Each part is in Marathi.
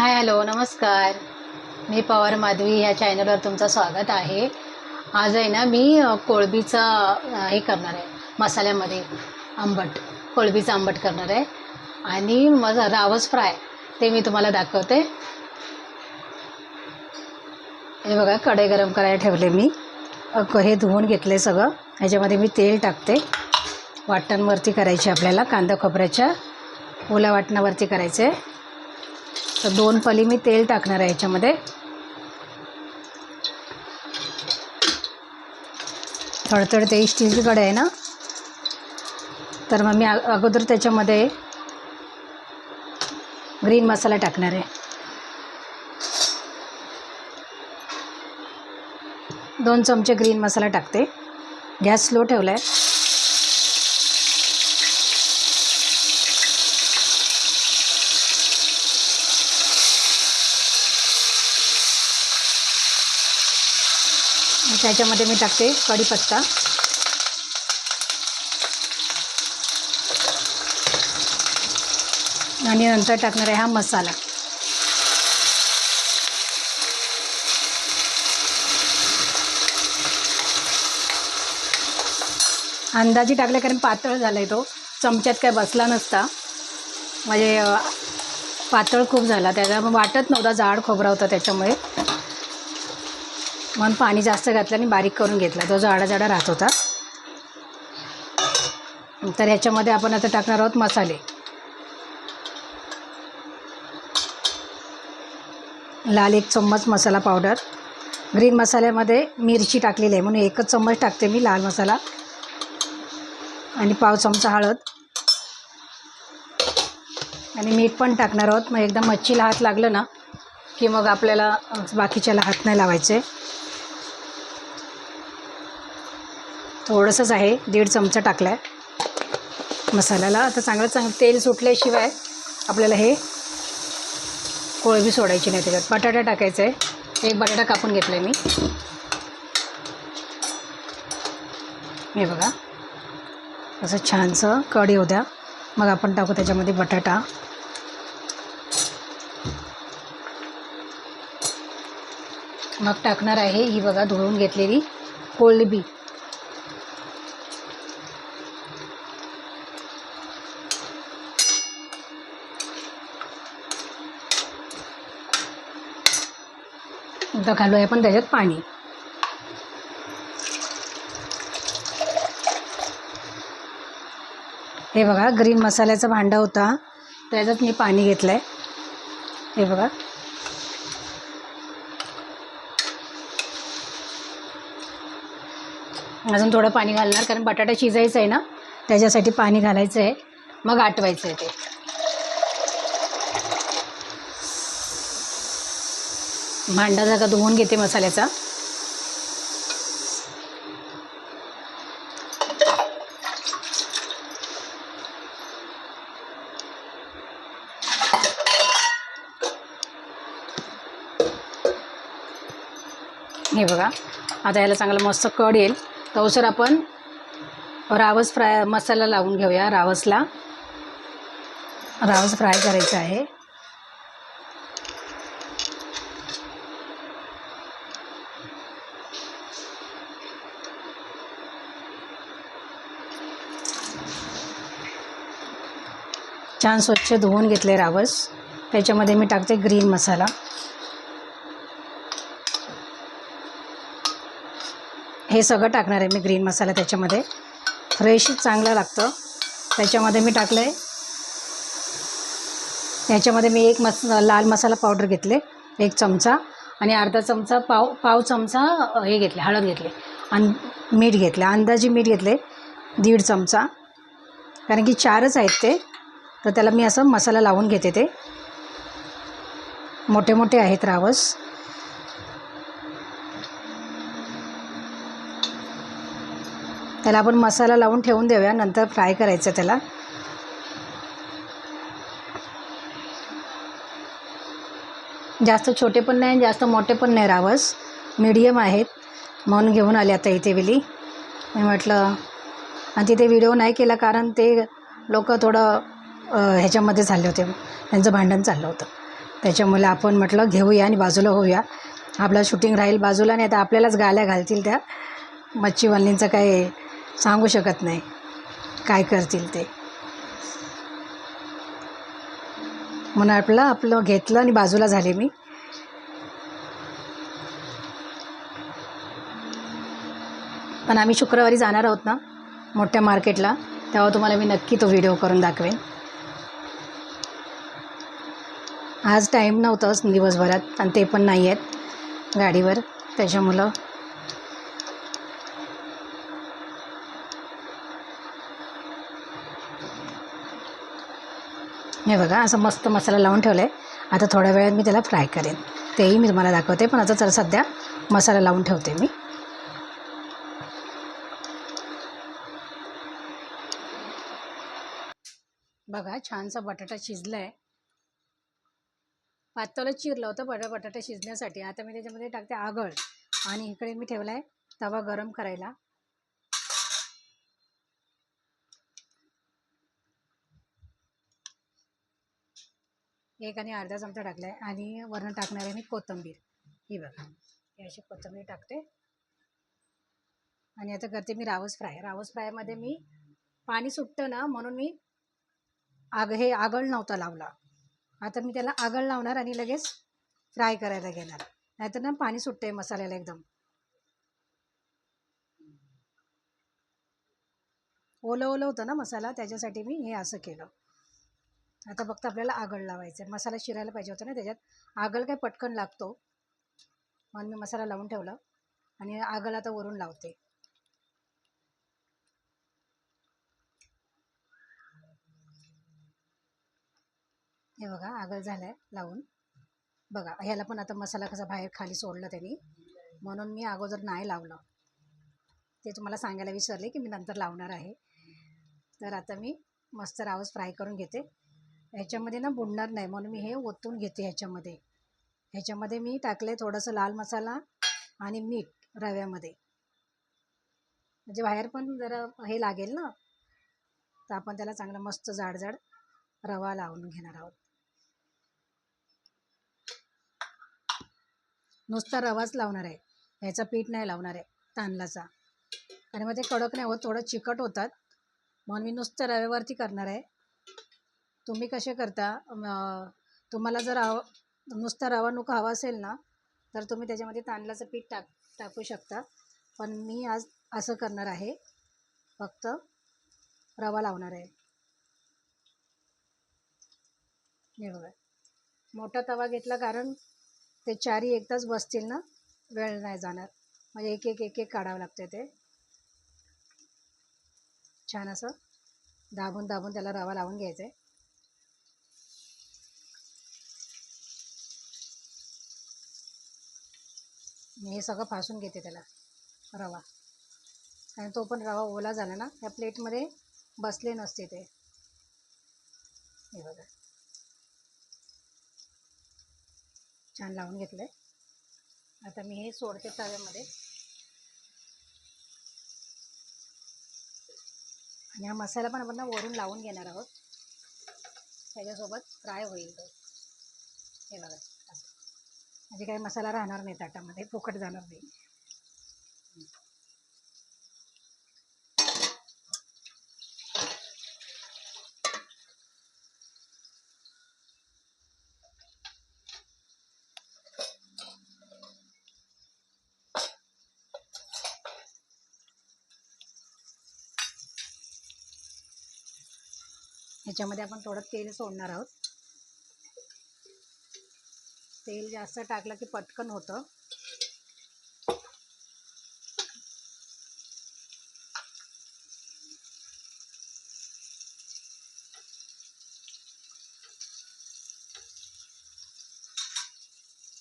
हाय हॅलो नमस्कार. मी पवार माधवी ह्या चॅनलवर तुमचं स्वागत आहे. आज आहे ना मी कोळंबीचा हे करणार आहे, मसाल्यामध्ये आंबट कोळंबीचं आंबट करणार आहे आणि माझा रावस फ्राय ते मी तुम्हाला दाखवते. हे बघा, कढई गरम करायला ठेवले मी. हे धुवून घेतले सगळं. ह्याच्यामध्ये मी तेल टाकते. वाटणावरती करायचे आपल्याला, कांदा खोबऱ्याच्या ओल्या वाटणावरती करायचे. तर 2 पळी मी तेल टाकणार आहे ह्याच्यामध्ये. तडतडते, स्टीलची कढई आहे ना, तर मग मी अगोदर त्याच्यामध्ये ग्रीन मसाला टाकणार आहे. 2 चमचे ग्रीन मसाला टाकते. गॅस स्लो ठेवला आहे. त्याच्यामध्ये मी टाकते कढीपत्ता, आणि नंतर टाकणार आहे हा मसाला. अंदाजे टाकले कारण पातळ झाला आहे, तो चमच्यात काय बसला नसता, म्हणजे पातळ खूप झाला, त्याला मग वाटत नव्हता, जाड खोबरा होता त्याच्यामुळे. म्हणून पाणी जास्त घातलं आणि बारीक करून घेतला, तो जाडा जाडा राहत होता. तर ह्याच्यामध्ये आपण आता टाकणार आहोत मसाले. लाल 1 चम्मच मसाला पावडर. ग्रीन मसाल्यामध्ये मिरची टाकलेली आहे म्हणून 1च चम्मच टाकते मी लाल मसाला. आणि पाव चमचा हळद आणि मीठ पण टाकणार आहोत. मग एकदा मच्छीला हात लागलं ना की मग आपल्याला बाकीच्याला हात नाही लावायचे. थोडंसंच आहे, 1.5 चमचा टाकला आहे मसाल्याला. आता चांगलं तेल सुटल्याशिवाय आपल्याला हे कोळंबी सोडायची नाही. त्याच्यात बटाटा टाकायचा आहे. 1 बटाटा कापून घेतला आहे मी. हे बघा, असं छानसं कढी होऊ द्या, मग आपण टाकू त्याच्यामध्ये बटाटा. मग टाकणार आहे ही बघा धुवून घेतलेली कोळंबी. आता घालूया आपण त्याच्यात पाणी. हे बघा, ग्रीन मसाल्याचा भांडा होता, त्याच्यात मी पाणी घेतलं आहे. हे बघा, अजून थोडं पाणी घालणार कारण बटाटा शिजायचा आहे ना, त्याच्यासाठी पाणी घालायचं आहे. मग आटवायचं आहे ते. भांडा जागा धुवून घेते मसाल्याचा. हे बघा, आता याला चांगलं मस्त कढ येईल तवसर आपण रावस फ्राय मसाला लावून घेऊया. रावस फ्राय करायचं आहे. छान स्वच्छ धुवून घेतले रावस. त्याच्यामध्ये मी टाकते ग्रीन मसाला. हे सगळं टाकणार आहे मी ग्रीन मसाला त्याच्यामध्ये. फ्रेश चांगलं लागतं. त्याच्यामध्ये मी टाकलं आहे, त्याच्यामध्ये मी लाल मसाला पावडर घेतले 1 चमचा, आणि अर्धा चमचा पाव चमचा हे घेतले, हळद घेतले, आणि मीठ घेतलं. अंदाजे मीठ घेतले 1.5 चमचा, कारण की 4च आहेत ते, तर त्याला मी असं मसाला लावून घेते. ते मोठे मोठे आहेत रावस. त्याला आपण मसाला लावून ठेवून देऊया, नंतर फ्राय करायचं त्याला. जास्त छोटे पण नाही, जास्त मोठे पण नाही रावस, मीडियम आहेत म्हणून घेऊन आले आता इथे वेली. मी म्हटलं, आणि तिथे व्हिडिओ नाही केला कारण ते लोक थोडं ह्याच्यामध्ये झाले होते, त्यांचं भांडण चाललं होतं. त्याच्यामुळे आपण म्हटलं घेऊया आणि बाजूला होऊया. आपलं शूटिंग राहील बाजूला, नाही तर आपल्यालाच गाल्या घालतील त्या मच्छीवाल्यांचं काय सांगू शकत नाही काय करतील ते. म्हणून आपलं घेतलं आणि बाजूला झाले मी. पण आम्ही शुक्रवारी जाणार आहोत ना मोठ्या मार्केटला, तेव्हा तुम्हाला मी नक्की तो व्हिडिओ करून दाखवेन. आज टाईम नव्हताच दिवसभरात आणि ते पण नाही आहेत गाडीवर, त्याच्यामुळं हे बघा असं मस्त मसाला लावून ठेवला आहे. आता थोड्या वेळात मी त्याला फ्राय करेन, तेही मी तुम्हाला दाखवते. पण आता चला सध्या मसाला लावून ठेवते मी. बघा छानसा बटाटा शिजला आहे. पातळच चिरलं होतं बटाटा शिजण्यासाठी. आता मी त्याच्यामध्ये टाकते आगळ आणि इकडे मी ठेवला आहे तवा गरम करायला. एक आणि अर्धा चमचा टाकला आहे आणि वरून टाकणार आहे मी कोथिंबीर. ही बघा ही अशी कोथिंबीर टाकते. आणि आता करते मी रावस फ्राय. रावस फ्रायमध्ये मी पाणी सुटतं ना म्हणून मी आगळ नव्हता लावला. आता मी त्याला आगळ लावणार आणि लगेच फ्राय करायला घेणार, नाहीतर ना पाणी सुटते मसाल्याला एकदम. ओलं ओलं होतं ना मसाला, त्याच्यासाठी मी हे असं केलं. आता फक्त आपल्याला आगळ लावायचं आहे. मसाला शिरायला पाहिजे होता ना त्याच्यात. आगळ काय पटकन लागतो म्हणून मी मसाला लावून ठेवला आणि आगळ आता वरून लावते. हे बघा आगळ झालाय लावून. बघा ह्याला पण आता मसाला कसा बाहेर खाली सोडला त्यांनी, म्हणून मी अगोदर नाही लावलं. ते तुम्हाला सांगायला विसरले की मी नंतर लावणार आहे. तर आता मी मस्त रावस फ्राय करून घेते. ह्याच्यामध्ये ना बुडणार नाही म्हणून मी हे ओतून घेते ह्याच्यामध्ये. ह्याच्यामध्ये मी टाकले थोडंसं लाल मसाला आणि मीठ रव्यामध्ये, म्हणजे बाहेर पण जरा हे लागेल ना, तर आपण त्याला चांगला मस्त जाड जाड रवा लावून घेणार आहोत. नुसता रवाच लावणार आहे, ह्याचा पीठ नाही लावणार आहे तांदळाचा. आणि मग ते कडक नाही होत, थोडं चिकट होतात, म्हणून मी नुसतं रव्यावरती करणार आहे. तुम्ही कसे करता? तुम्हाला जर नुसता रवा नको हवा असेल ना तर तुम्ही त्याच्यामध्ये तांदळाचं पीठ टाकू शकता. पण मी आज असं करणार आहे, फक्त रवा लावणार आहे. हे बघा मोठा तवा घेतला कारण ते चारी एकदाच बसतील ना, वेळ नाही जाणार. म्हणजे एक एक एक एक काढावं लागते. ते छान असं दाबून दाबून त्याला रवा लावून घ्यायचा आहे. मी हे सगळं फासून घेते त्याला रवा, आणि तो पण रवा ओला झाला ना त्या प्लेटमध्ये बसले नसते ते. हे बघा छान लावून घेतलं आहे. आता मी हे सोडते तव्यामध्ये आणि हा मसाला पण आपण ना वरून लावून घेणार आहोत, त्याच्यासोबत फ्राय होईल तो. हे बघा असं, म्हणजे काही मसाला राहणार नाही ताटामध्ये, फुकट जाणार नाही. ह्याच्यामध्ये आपण थोडं तेल सोडणार आहोत. तेल जास्त टाकलं की पटकन होतं.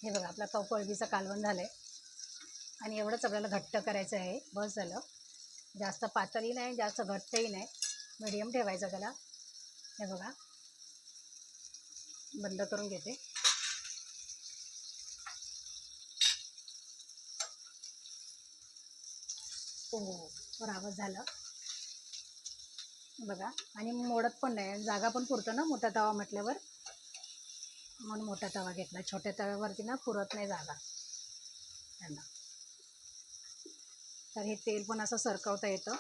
हे बघा आपला कोळंबीचा कालवण झालं आहे. आणि एवढंच आपल्याला घट्ट करायचं आहे, बस झालं. जास्त पातळही नाही जास्त घट्टही नाही, मीडियम ठेवायचं त्याला. हे बघा बंद करून घेते. हो आवाज झाला बघा. आणि मोडत पण नाही, जागा पण पुरतं ना मोठा तवा म्हटल्यावर. म्हणून मोठा तवा घेतला. छोट्या तव्यावरती ना पुरत नाही जागा त्यांना. तर हे तेल पण असं सरकवता येतं.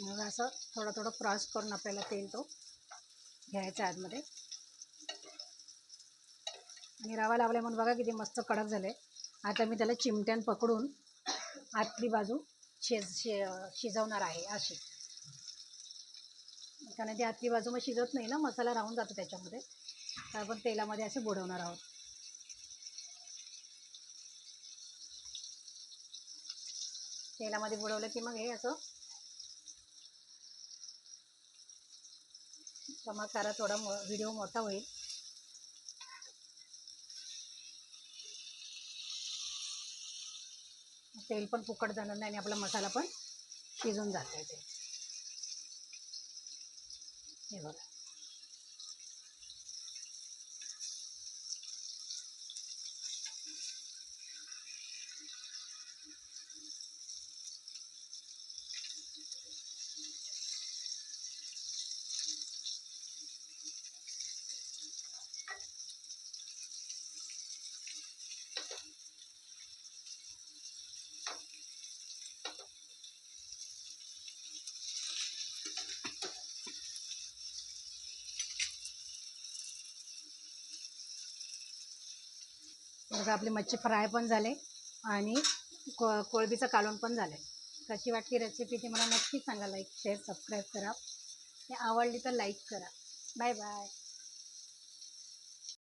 मग असं थोडं थोडं क्रॉस करून आपल्याला तेल तो घ्यायचा आतमध्ये. आणि रवा लावला म्हणून बघा किती मस्त कडक झाले. आता मी त्याला चिमट्यान पकडून आतली बाजू शिजवणार आहे अशी. कारण ती आतली बाजू मग शिजत नाही ना, मसाला राहून जातो त्याच्यामध्ये. तर आपण तेलामध्ये असे बुडवणार आहोत. तेलामध्ये बुडवलं की मग हे असं चमत्कारा थोडा व्हिडिओ मोठा होईल. तेल पण फुकट जाणार नाही आणि आपला मसाला पण शिजून जातो ते. हे बघा. बघा आपली मच्छी फ्राय पण झाले आणि कोळंबीचं कालवण पण झालं. कशी वाटली रेसिपी ती मला नक्की सांगा. लाईक शेअर सबस्क्राईब करा. आवडली तर लाईक करा. Bye bye.